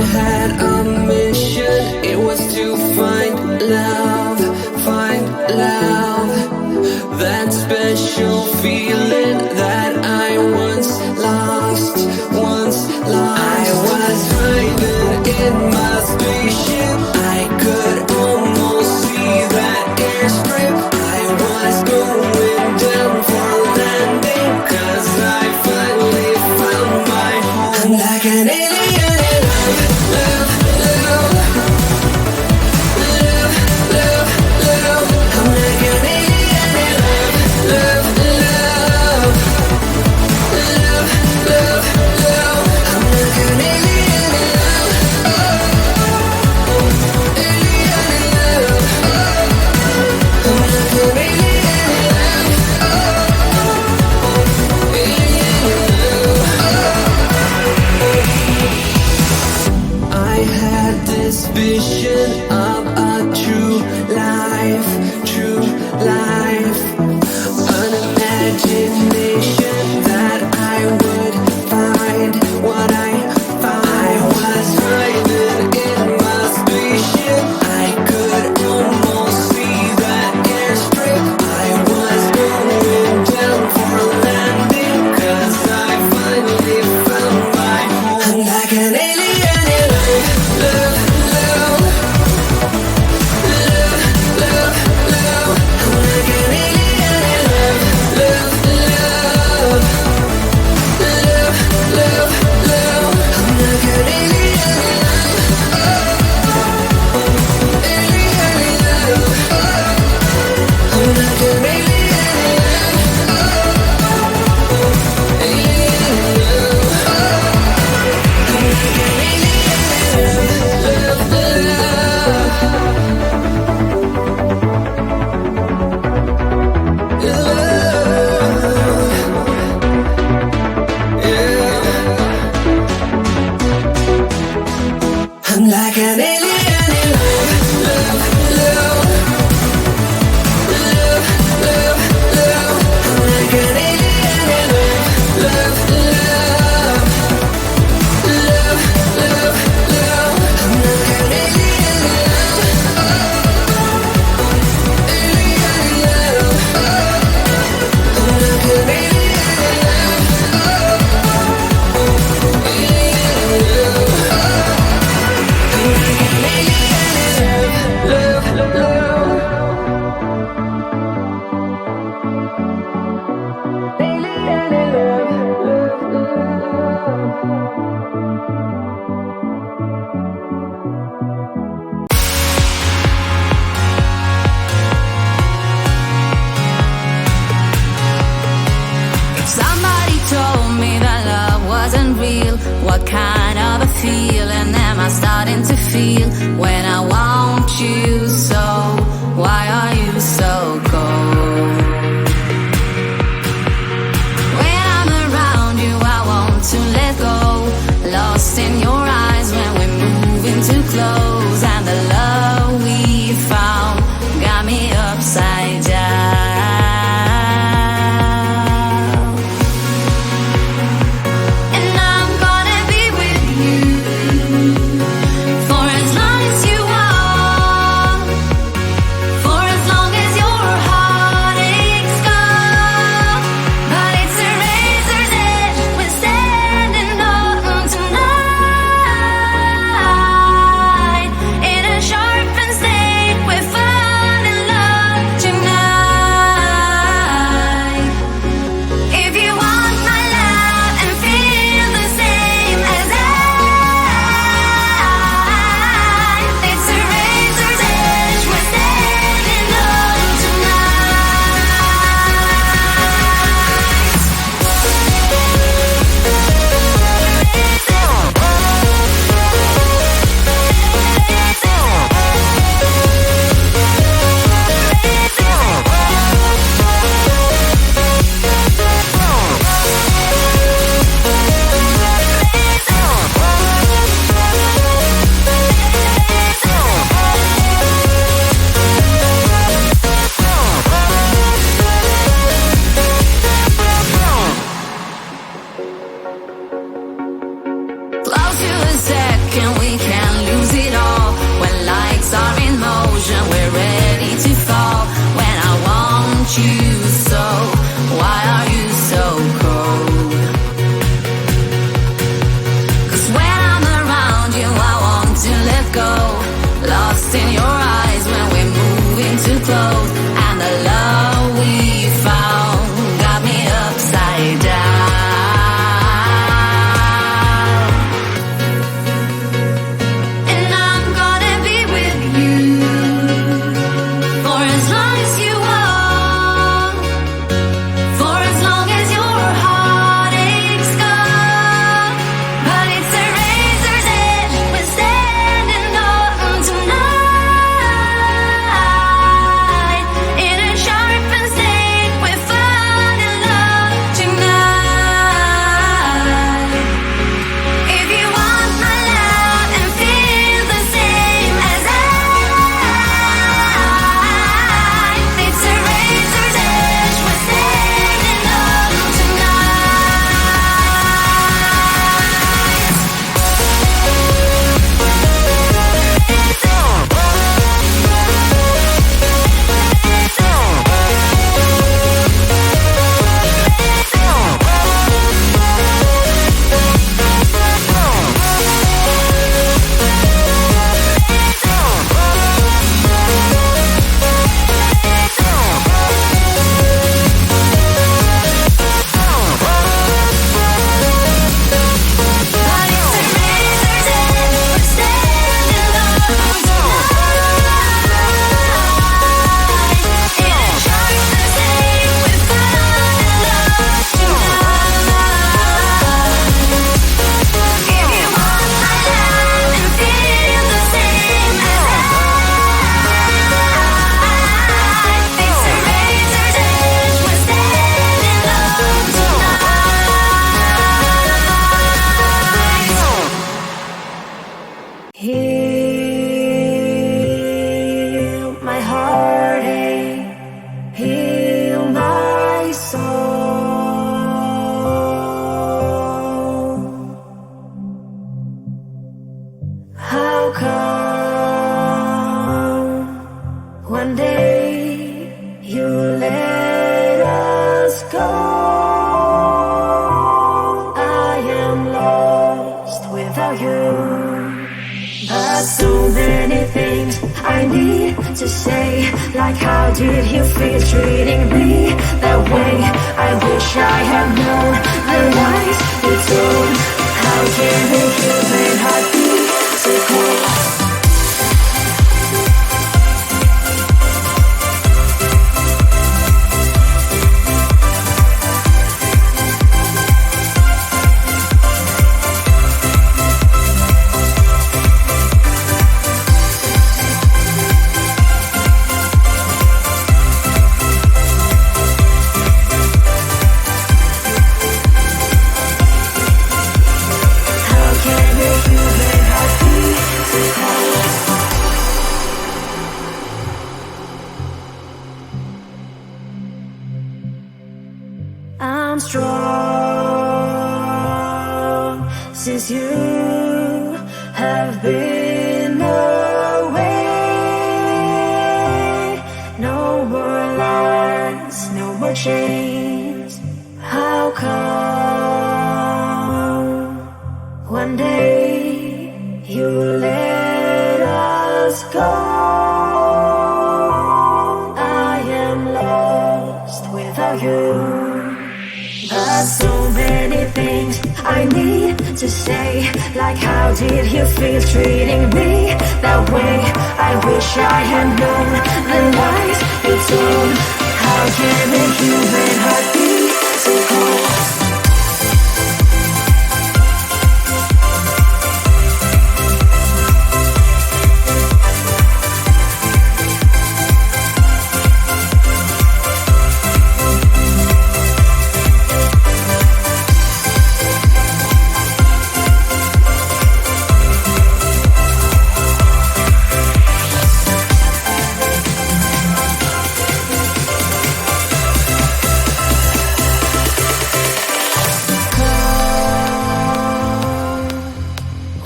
had a mission, it was to find love, that special feeling that I once lost. I was driving in my spaceship, I could almost see that airstrip. I was going down for landing, 'cause I finally found my home. I'm like an alien in love, love, love, love, love, love. I'm like an alien in love, love, love, love, love, love. I'm like an alien in love, alien in love. I'm like an alien in love, alien in love. I had this vision of a true life, an imagination that I would find what I found. I was driving in my spaceship, I could almost see that airstrip. I was going down for landing, 'cause I finally found my home. I'm like an alien in love, love, love, love, love, love. I'm like an alien in love, love, love, love, love, love. I'm like an alien in love, alien in love. I'm like an alien in love, alien in love. I'm like an alien in love, love, love. I'm like an alien in love, love, love, love, love, love. I'm like an alien in love, love, love, love, love, love. I'm like an alien in love, alien in love. I'm like an alien in love, alien in love. Love, love, alien in love, love, Somebody told me that love wasn't real. What kind of a feeling am I starting to feel when I want you so? Why are you so cold? When I'm around you, I want to let go. Lost in your eyes when we're moving too close, and the love we found got me upside down. And I'm gonna be with you for as long as you want, for as long as your heart I need to say, like how did you feel treating me that way? I wish I had known the lies you told. How can a human heart be so cold? I'm strong since you have been away. No more lies, no more chains. How come one day you let us go? I am lost without you. There's so many things I need to say, like how did you feel treating me that way? I wish I had known the lies you told. How can a human heart be so cold?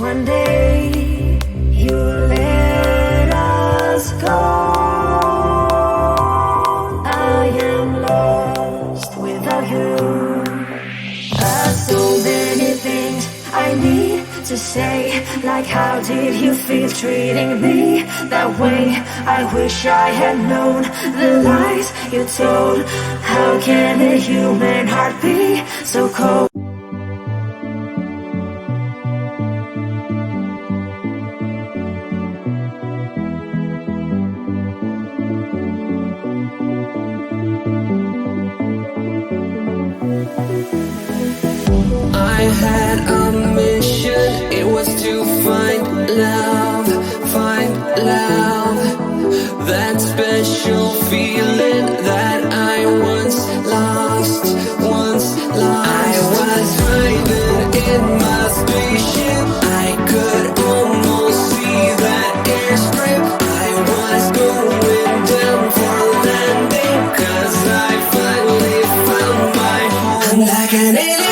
One day you let us go. I am lost without you. There's so many things I need to say, like how did you feel treating me that way? I wish I had known the lies you told. How can a human heart be so cold? I had a mission, it was to find love, that special feeling that I once lost. I was driving in my spaceship, I could almost see that airstrip. I was going down for landing, 'cause I finally found my home. I'm like an alien.